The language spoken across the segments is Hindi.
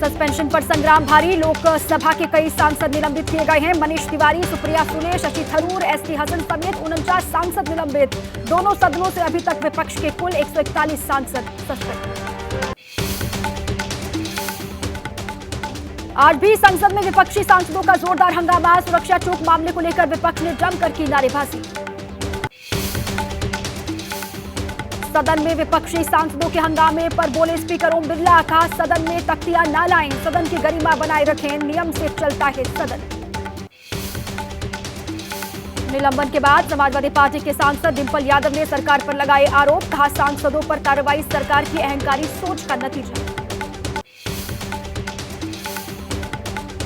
सस्पेंशन पर संग्राम भारी, लोकसभा के कई सांसद निलंबित किए गए हैं। मनीष तिवारी, सुप्रिया सुले, शशि थरूर, एसटी हसन समेत 49 सांसद निलंबित। दोनों सदनों से अभी तक विपक्ष के कुल 141 सांसद सस्पेंड। आज भी संसद में विपक्षी सांसदों का जोरदार हंगामा, सुरक्षा चूक मामले को लेकर विपक्ष ने जमकर की नारेबाजी। सदन में विपक्षी सांसदों के हंगामे पर बोले स्पीकर ओम बिरला, कहा सदन में तख्तियां न लाएं, सदन की गरिमा बनाए रखें, नियम से चलता है सदन। निलंबन के बाद समाजवादी पार्टी के सांसद डिंपल यादव ने सरकार पर लगाए आरोप, कहा सांसदों पर कार्रवाई सरकार की अहंकारी सोच का नतीजा।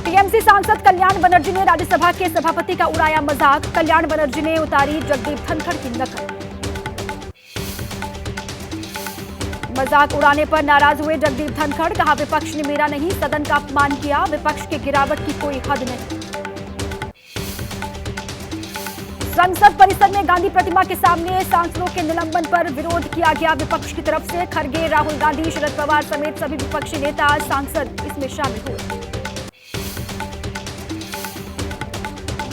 टीएमसी सांसद कल्याण बनर्जी ने राज्यसभा के सभापति का उड़ाया मजाक, कल्याण बनर्जी ने उतारी जगदीप धनखड़ की नकल। मजाक उड़ाने पर नाराज हुए जगदीप धनखड़, कहा विपक्ष ने मेरा नहीं सदन का अपमान किया, विपक्ष की गिरावट की कोई हद नहीं। संसद परिसर में गांधी प्रतिमा के सामने सांसदों के निलंबन पर विरोध किया गया विपक्ष की तरफ से। खड़गे, राहुल गांधी, शरद पवार समेत सभी विपक्षी नेता सांसद इसमें शामिल हुए।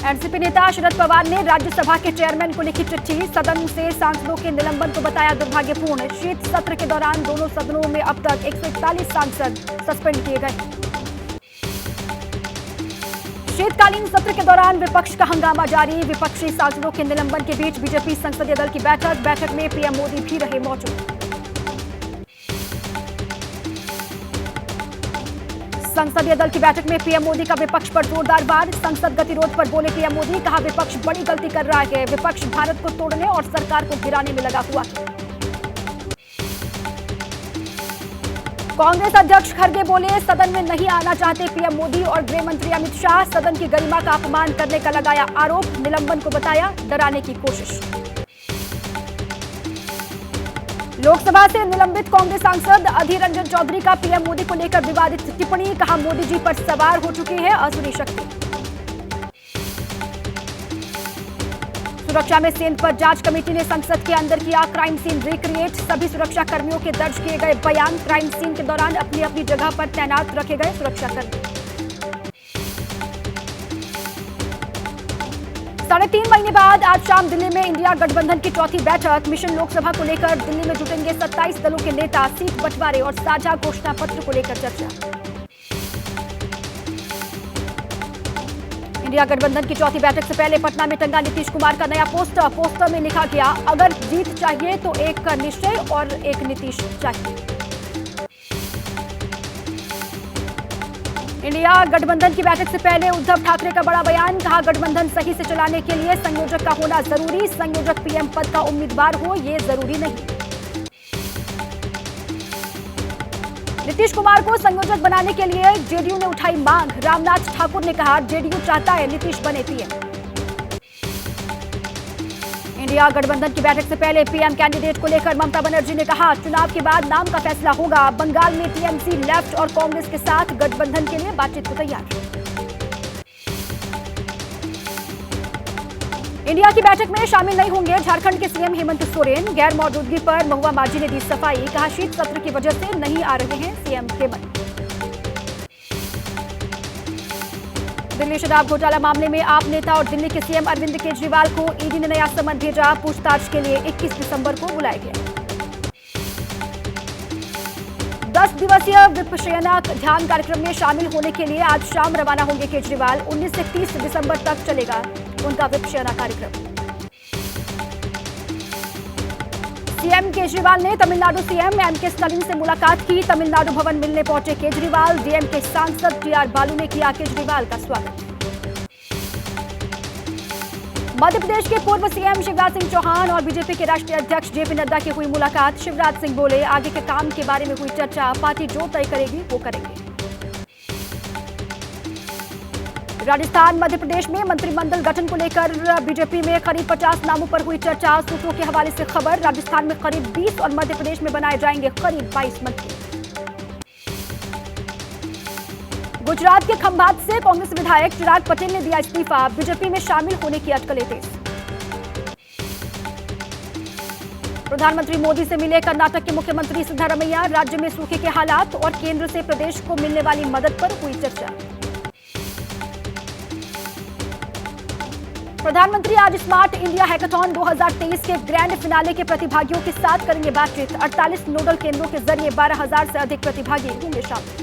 एनसीपी नेता शरद पवार ने राज्यसभा के चेयरमैन को लिखी चिट्ठी, सदन से सांसदों के निलंबन को बताया दुर्भाग्यपूर्ण। शीत सत्र के दौरान दोनों सदनों में अब तक 141 सांसद सस्पेंड किए गए। शीतकालीन सत्र के दौरान विपक्ष का हंगामा जारी, विपक्षी सांसदों के निलंबन के बीच बीजेपी संसदीय दल की बैठक में पीएम मोदी भी रहे मौजूद। संसदीय दल की बैठक में पीएम मोदी का विपक्ष पर जोरदार वार, संसद गतिरोध पर बोले पीएम मोदी, कहा विपक्ष बड़ी गलती कर रहा है, विपक्ष भारत को तोड़ने और सरकार को गिराने में लगा हुआ है। कांग्रेस अध्यक्ष खड़गे बोले सदन में नहीं आना चाहते पीएम मोदी और गृह मंत्री अमित शाह, सदन की गरिमा का अपमान करने का लगाया आरोप, निलंबन को बताया डराने की कोशिश। लोकसभा से निलंबित कांग्रेस सांसद अधीर रंजन चौधरी का पीएम मोदी को लेकर विवादित टिप्पणी, कहा मोदी जी पर सवार हो चुकी है असुरी शक्ति। सुरक्षा में सेंध पर जांच कमेटी ने संसद के अंदर किया क्राइम सीन रिक्रिएट, सभी सुरक्षा कर्मियों के दर्ज किए गए बयान, क्राइम सीन के दौरान अपनी अपनी जगह पर तैनात रखे गए सुरक्षाकर्मी। 3.5 महीने बाद आज शाम दिल्ली में इंडिया गठबंधन की चौथी बैठक, मिशन लोकसभा को लेकर दिल्ली में जुटेंगे 27 दलों के नेता, सीट बंटवारे और साझा घोषणा पत्र को लेकर चर्चा। इंडिया गठबंधन की चौथी बैठक से पहले पटना में टंगा नीतीश कुमार का नया पोस्टर में लिखा गया, अगर जीत चाहिए तो एक निश्चय और एक नीतीश चाहिए। इंडिया गठबंधन की बैठक से पहले उद्धव ठाकरे का बड़ा बयान, कहा गठबंधन सही से चलाने के लिए संयोजक का होना जरूरी, संयोजक पीएम पद का उम्मीदवार हो ये जरूरी नहीं। नीतीश कुमार को संयोजक बनाने के लिए जेडीयू ने उठाई मांग, रामनाथ ठाकुर ने कहा जेडीयू चाहता है नीतीश बने पीएम। इंडिया गठबंधन की बैठक से पहले पीएम कैंडिडेट को लेकर ममता बनर्जी ने कहा चुनाव के बाद नाम का फैसला होगा, बंगाल में टीएमसी लेफ्ट और कांग्रेस के साथ गठबंधन के लिए बातचीत को तैयार। इंडिया की बैठक में शामिल नहीं होंगे झारखंड के सीएम हेमंत सोरेन, गैर मौजूदगी पर महुआ माझी ने दी सफाई, कहा शीत सत्र की वजह से नहीं आ रहे हैं सीएम हेमंत। दिल्ली शराब घोटाला मामले में आप नेता और दिल्ली के सीएम अरविंद केजरीवाल को ईडी ने नया समन भेजा, पूछताछ के लिए 21 दिसंबर को बुलाया गया। 10 दिवसीय विपश्यना ध्यान कार्यक्रम में शामिल होने के लिए आज शाम रवाना होंगे केजरीवाल, 19 से 30 दिसंबर तक चलेगा उनका विपश्यना कार्यक्रम। सीएम केजरीवाल ने तमिलनाडु सीएम एमके स्टालिन से मुलाकात की, तमिलनाडु भवन मिलने पहुंचे केजरीवाल, डीएमके सांसद टीआर बालू ने किया केजरीवाल का स्वागत। मध्य प्रदेश के पूर्व सीएम शिवराज सिंह चौहान और बीजेपी के राष्ट्रीय अध्यक्ष जेपी नड्डा की हुई मुलाकात, शिवराज सिंह बोले आगे के काम के बारे में हुई चर्चा, पार्टी जो तय करेगी वो करेंगे। राजस्थान मध्य प्रदेश में मंत्रिमंडल गठन को लेकर बीजेपी में करीब 50 नामों पर हुई चर्चा, सूत्रों के हवाले से खबर, राजस्थान में करीब 20 और मध्य प्रदेश में बनाए जाएंगे करीब 22 मंत्री। गुजरात के खंभात से कांग्रेस विधायक चिराग पटेल ने दिया इस्तीफा, बीजेपी में शामिल होने की अटकलें तेज। प्रधानमंत्री मोदी से मिले कर्नाटक के मुख्यमंत्री सिद्धारमैया। राज्य में सूखे के हालात और केंद्र से प्रदेश को मिलने वाली मदद पर हुई चर्चा। प्रधानमंत्री आज स्मार्ट इंडिया हैकाथॉन 2023 के ग्रैंड फिनाले के प्रतिभागियों के साथ करेंगे बातचीत। 48 नोडल केंद्रों के जरिए 12,000 से अधिक प्रतिभागी होंगे शामिल।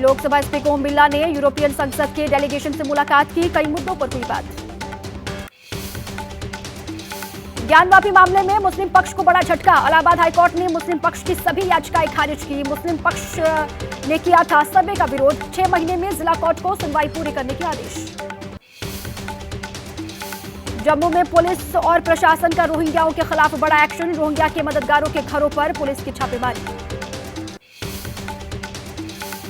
लोकसभा स्पीकर ओम बिरला ने यूरोपियन संसद के डेलीगेशन से मुलाकात की। कई मुद्दों पर हुई बात। ज्ञान वापी मामले में मुस्लिम पक्ष को बड़ा झटका। इलाहाबाद हाईकोर्ट ने मुस्लिम पक्ष की सभी याचिकाएं खारिज की। मुस्लिम पक्ष ने किया था सर्वे का विरोध। 6 महीने में जिला कोर्ट को सुनवाई पूरी करने के आदेश। जम्मू में पुलिस और प्रशासन का रोहिंग्याओं के खिलाफ बड़ा एक्शन। रोहिंग्या के मददगारों के घरों पर पुलिस की छापेमारी।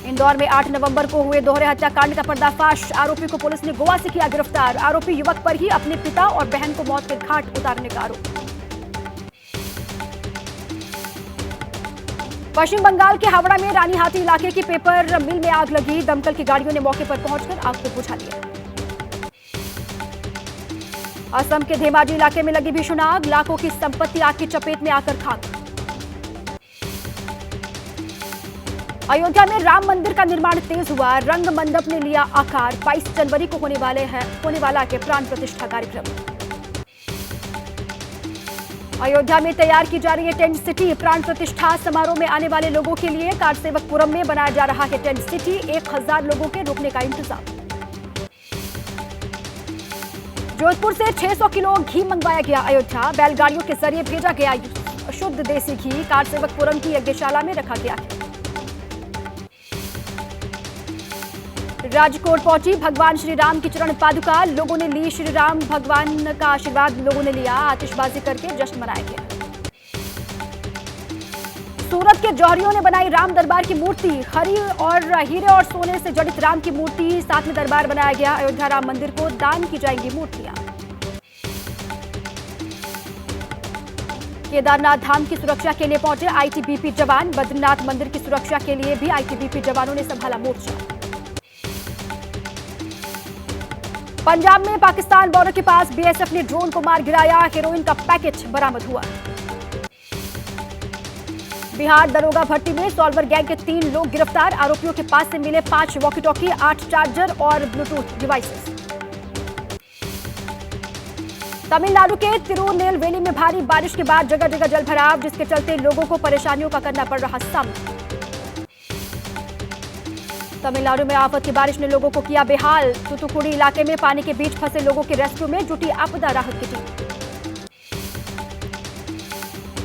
इंदौर में 8 नवंबर को हुए दोहरे हत्याकांड का पर्दाफाश। आरोपी को पुलिस ने गोवा से किया गिरफ्तार। आरोपी युवक पर ही अपने पिता और बहन को मौत के घाट उतारने का आरोप। पश्चिम बंगाल के हावड़ा में रानीहाटी इलाके की पेपर मिल में आग लगी। दमकल की गाड़ियों ने मौके पर पहुंचकर आग को बुझा लिया। असम के धेमाजी इलाके में लगी भीषण आग। लाखों की संपत्ति आग की चपेट में आकर खाक। अयोध्या में राम मंदिर का निर्माण तेज हुआ। रंग मंडप ने लिया आकार। 22 जनवरी को होने वाला है प्राण प्रतिष्ठा कार्यक्रम। अयोध्या में तैयार की जा रही है टेंट सिटी। प्राण प्रतिष्ठा समारोह में आने वाले लोगों के लिए कारसेवकपुरम में बनाया जा रहा है टेंट सिटी। 1000 लोगों के रुकने का इंतजाम। जोधपुर से 600 किलो घी मंगवाया गया अयोध्या। बैलगाड़ियों के जरिए भेजा गया शुद्ध देसी घी। कारसेवकपुरम की यज्ञशाला में रखा गया है। राजकोट पहुंची भगवान श्री राम की चरण पादुका। लोगों ने ली श्री राम भगवान का आशीर्वाद। लोगों ने लिया आतिशबाजी करके जश्न मनाया गया। सूरत के जौहरियों ने बनाई राम दरबार की मूर्ति। हीरे और सोने से जड़ित राम की मूर्ति साथ में दरबार बनाया गया। अयोध्या राम मंदिर को दान की जाएंगी मूर्तियां। केदारनाथ धाम की सुरक्षा के लिए पहुंचे आईटीबीपी जवान। बद्रीनाथ मंदिर की सुरक्षा के लिए भी आईटीबीपी जवानों ने संभाला मोर्चा। पंजाब में पाकिस्तान बॉर्डर के पास बीएसएफ ने ड्रोन को मार गिराया। हेरोइन का पैकेट बरामद हुआ। बिहार दरोगा भट्टी में सॉल्वर गैंग के 3 लोग गिरफ्तार। आरोपियों के पास से मिले 5 वॉकी टॉकी, 8 चार्जर और ब्लूटूथ डिवाइसेस। तमिलनाडु के तिरुनेलवेली में भारी बारिश के बाद जगह जगह जलभराव, जिसके चलते लोगों को परेशानियों का करना पड़ रहा सामना। तमिलनाडु में आफत की बारिश ने लोगों को किया बेहाल। तूतुकुड़ी इलाके में पानी के बीच फंसे लोगों के रेस्क्यू में जुटी आपदा राहत की टीम।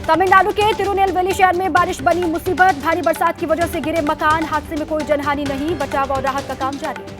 तमिलनाडु के तिरुनेलवेली शहर में बारिश बनी मुसीबत। भारी बरसात की वजह से गिरे मकान। हादसे में कोई जनहानि नहीं। बचाव और राहत का काम जारी।